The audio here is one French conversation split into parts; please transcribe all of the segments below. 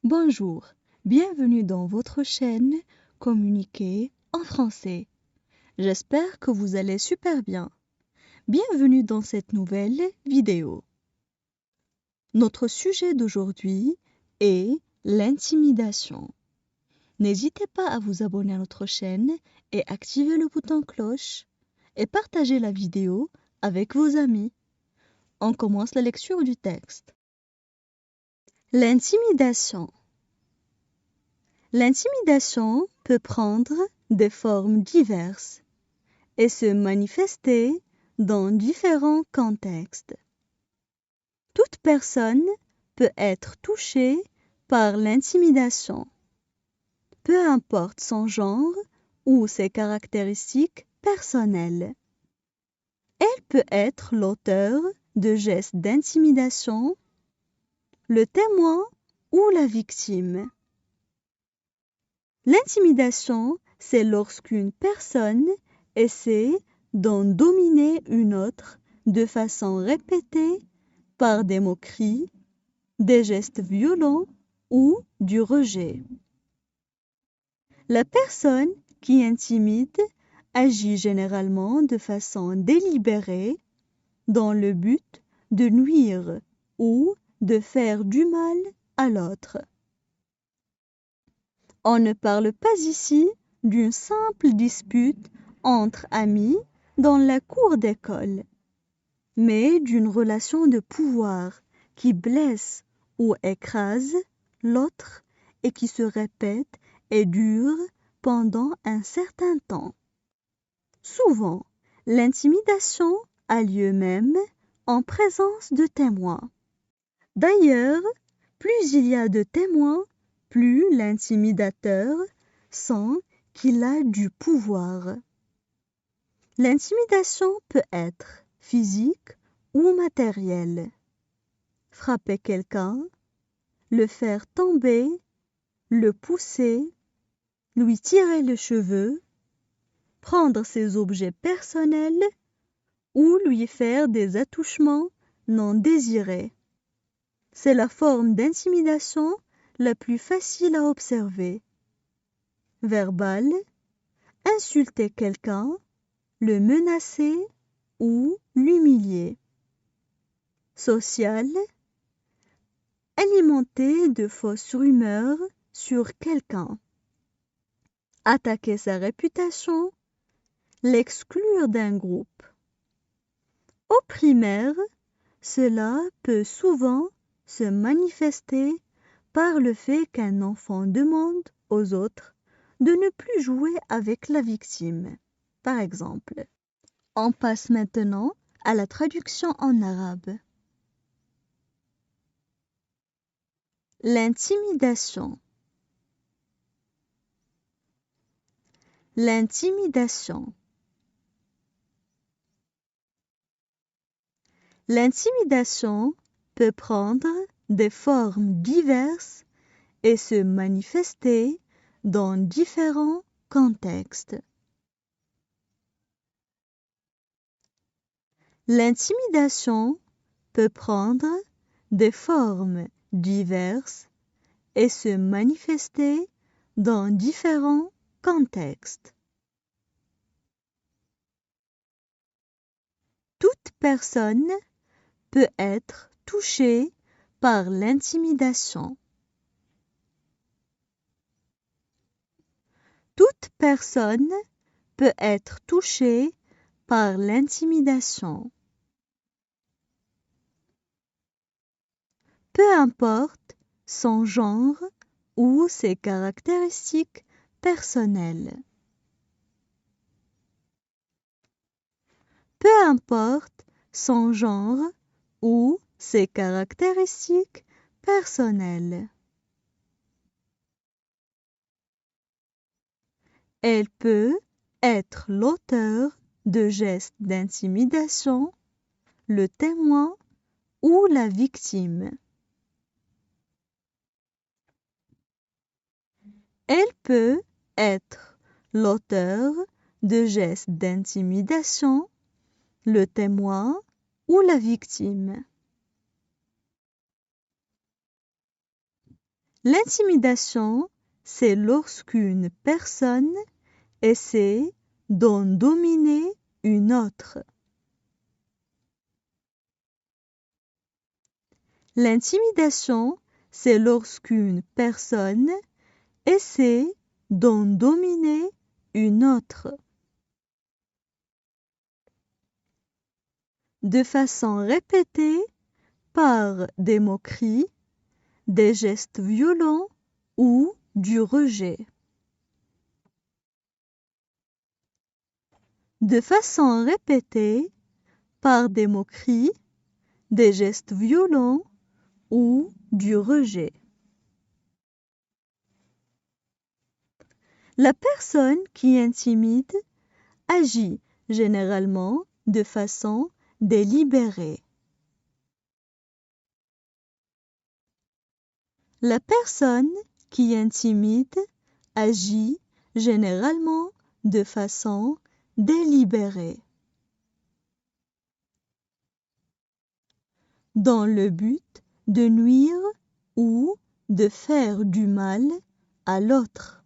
Bonjour, bienvenue dans votre chaîne Communiquer en français. J'espère que vous allez super bien. Bienvenue dans cette nouvelle vidéo. Notre sujet d'aujourd'hui est l'intimidation. N'hésitez pas à vous abonner à notre chaîne et activer le bouton cloche et partager la vidéo avec vos amis. On commence la lecture du texte. L'intimidation. L'intimidation peut prendre des formes diverses et se manifester dans différents contextes. Toute personne peut être touchée par l'intimidation, peu importe son genre ou ses caractéristiques personnelles. Elle peut être l'auteur de gestes d'intimidation, le témoin ou la victime. L'intimidation, c'est lorsqu'une personne essaie d'en dominer une autre de façon répétée par des moqueries, des gestes violents ou du rejet. La personne qui intimide agit généralement de façon délibérée dans le but de nuire ou de faire du mal à l'autre. On ne parle pas ici d'une simple dispute entre amis dans la cour d'école, mais d'une relation de pouvoir qui blesse ou écrase l'autre et qui se répète et dure pendant un certain temps. Souvent, l'intimidation a lieu même en présence de témoins. D'ailleurs, plus il y a de témoins, plus l'intimidateur sent qu'il a du pouvoir. L'intimidation peut être physique ou matérielle. Frapper quelqu'un, le faire tomber, le pousser, lui tirer les cheveux, prendre ses objets personnels ou lui faire des attouchements non désirés. C'est la forme d'intimidation la plus facile à observer. Verbale, insulter quelqu'un, le menacer ou l'humilier. Sociale, alimenter de fausses rumeurs sur quelqu'un. Attaquer sa réputation, l'exclure d'un groupe. Au primaire, cela peut souvent se manifester par le fait qu'un enfant demande aux autres de ne plus jouer avec la victime. Par exemple, on passe maintenant à la traduction en arabe. L'intimidation. L'intimidation. L'intimidation peut prendre des formes diverses et se manifester dans différents contextes. L'intimidation peut prendre des formes diverses et se manifester dans différents contextes. Toute personne peut être touchée par l'intimidation. Toute personne peut être touchée par l'intimidation. Peu importe son genre ou ses caractéristiques personnelles. Peu importe son genre ou ses caractéristiques personnelles. Elle peut être l'auteur de gestes d'intimidation, le témoin ou la victime. Elle peut être l'auteur de gestes d'intimidation, le témoin ou la victime. L'intimidation, c'est lorsqu'une personne essaie d'en dominer une autre. L'intimidation, c'est lorsqu'une personne essaie d'en dominer une autre. De façon répétée, par des moqueries, des gestes violents ou du rejet. De façon répétée, par des moqueries, des gestes violents ou du rejet. La personne qui intimide agit généralement de façon délibérée. La personne qui intimide agit généralement de façon délibérée. Dans le but de nuire ou de faire du mal à l'autre.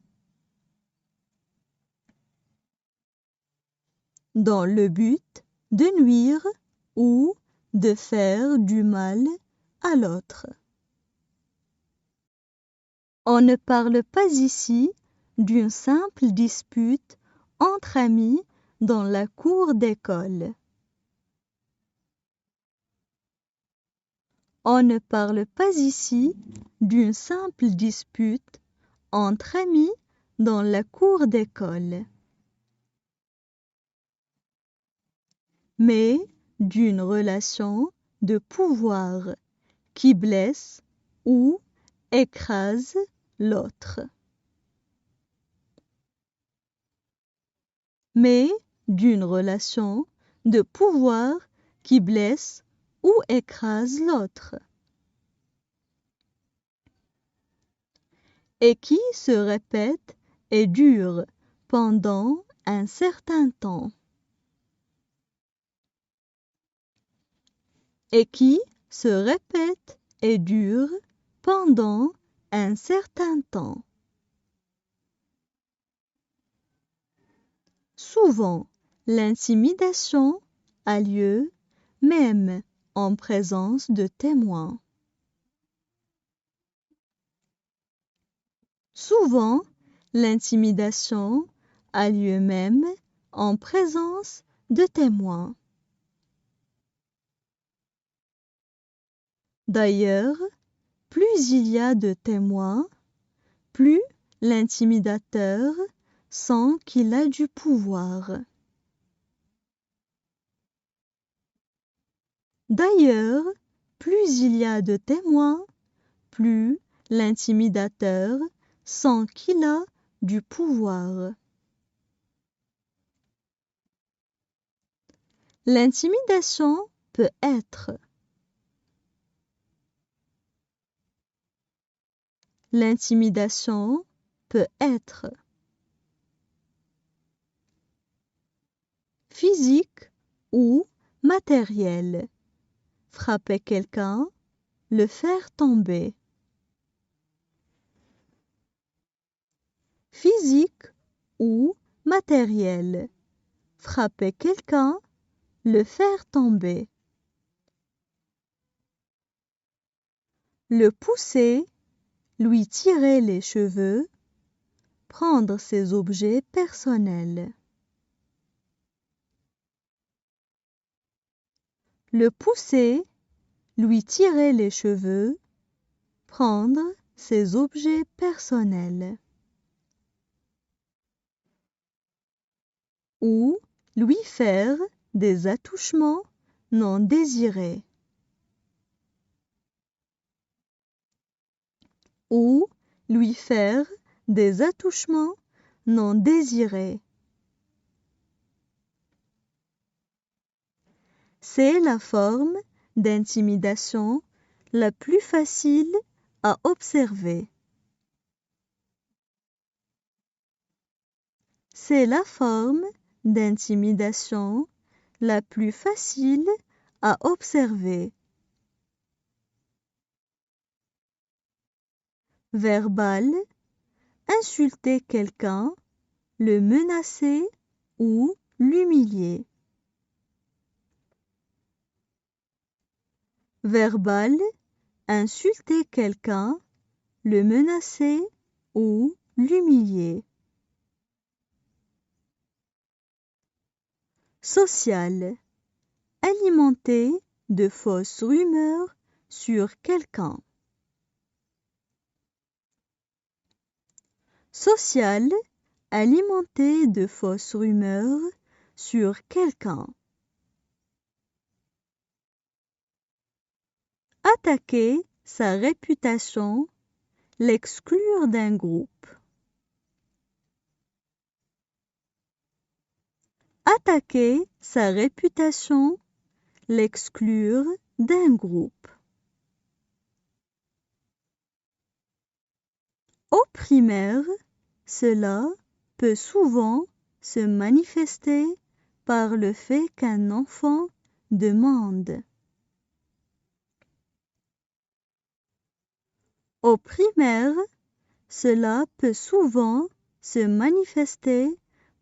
Dans le but de nuire ou de faire du mal à l'autre. On ne parle pas ici d'une simple dispute entre amis dans la cour d'école. On ne parle pas ici d'une simple dispute entre amis dans la cour d'école, mais d'une relation de pouvoir qui blesse ou écrase l'autre. Mais d'une relation de pouvoir qui blesse ou écrase l'autre. Et qui se répète et dure pendant un certain temps. Et qui se répète et dure pendant un certain temps. Souvent, l'intimidation a lieu même en présence de témoins. Souvent, l'intimidation a lieu même en présence de témoins. D'ailleurs, plus il y a de témoins, plus l'intimidateur sent qu'il a du pouvoir. D'ailleurs, plus il y a de témoins, plus l'intimidateur sent qu'il a du pouvoir. L'intimidation peut être L'intimidation peut être physique ou matérielle. Frapper quelqu'un, le faire tomber. Physique ou matérielle. Frapper quelqu'un, le faire tomber. Le pousser, lui tirer les cheveux, prendre ses objets personnels. Le pousser, lui tirer les cheveux, prendre ses objets personnels. Ou lui faire des attouchements non désirés. Ou lui faire des attouchements non désirés. C'est la forme d'intimidation la plus facile à observer. C'est la forme d'intimidation la plus facile à observer. verbal, insulter quelqu'un, le menacer ou l'humilier. Verbal, insulter quelqu'un, le menacer ou l'humilier. Social, alimenter de fausses rumeurs sur quelqu'un. Social, alimenter de fausses rumeurs sur quelqu'un. Attaquer sa réputation, l'exclure d'un groupe. Attaquer sa réputation, l'exclure d'un groupe. Au primaire, cela peut souvent se manifester par le fait qu'un enfant demande. Au primaire, cela peut souvent se manifester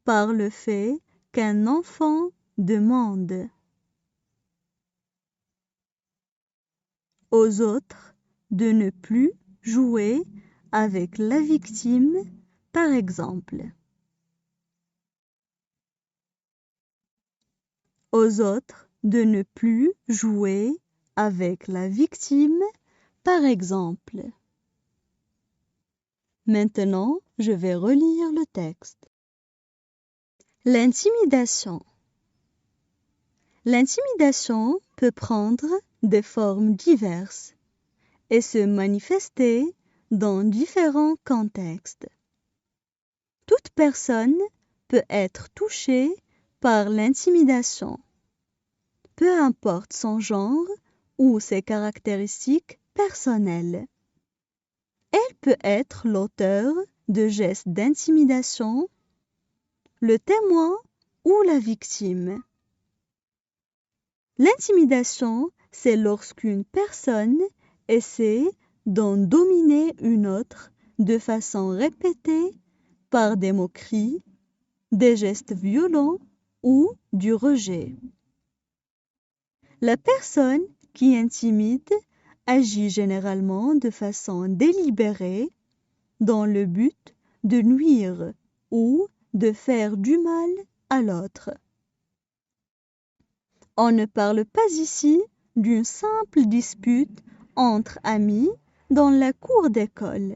par le fait qu'un enfant demande. Aux autres de ne plus jouer avec la victime, par exemple. Aux autres de ne plus jouer avec la victime, par exemple. Maintenant, je vais relire le texte. L'intimidation. L'intimidation peut prendre des formes diverses et se manifester dans différents contextes. Toute personne peut être touchée par l'intimidation, peu importe son genre ou ses caractéristiques personnelles. Elle peut être l'auteur de gestes d'intimidation, le témoin ou la victime. L'intimidation, c'est lorsqu'une personne essaie d'en dominer une autre de façon répétée par des moqueries, des gestes violents ou du rejet. La personne qui intimide agit généralement de façon délibérée dans le but de nuire ou de faire du mal à l'autre. On ne parle pas ici d'une simple dispute entre amis dans la cour d'école,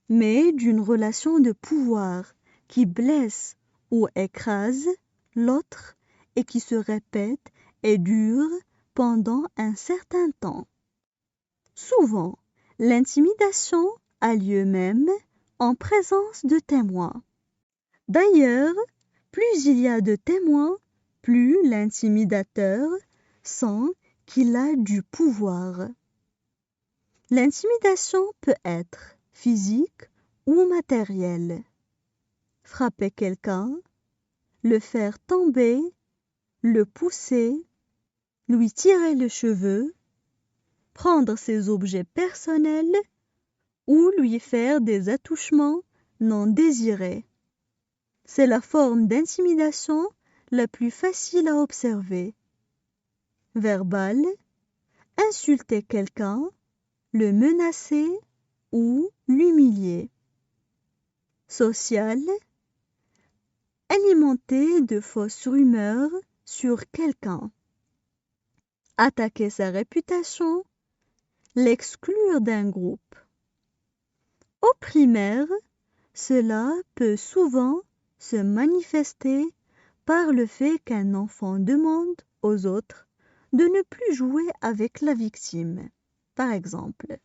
mais d'une relation de pouvoir qui blesse ou écrase l'autre et qui se répète et dure pendant un certain temps. Souvent, l'intimidation a lieu même en présence de témoins. D'ailleurs, plus il y a de témoins, plus l'intimidateur sent qu'il a du pouvoir. L'intimidation peut être physique ou matérielle. Frapper quelqu'un, le faire tomber, le pousser, lui tirer les cheveux, prendre ses objets personnels ou lui faire des attouchements non désirés. C'est la forme d'intimidation la plus facile à observer. Verbal, insulter quelqu'un, le menacer ou l'humilier. Social, alimenter de fausses rumeurs sur quelqu'un. Attaquer sa réputation, l'exclure d'un groupe. Au primaire, cela peut souvent se manifester par le fait qu'un enfant demande aux autres de ne plus jouer avec la victime, par exemple.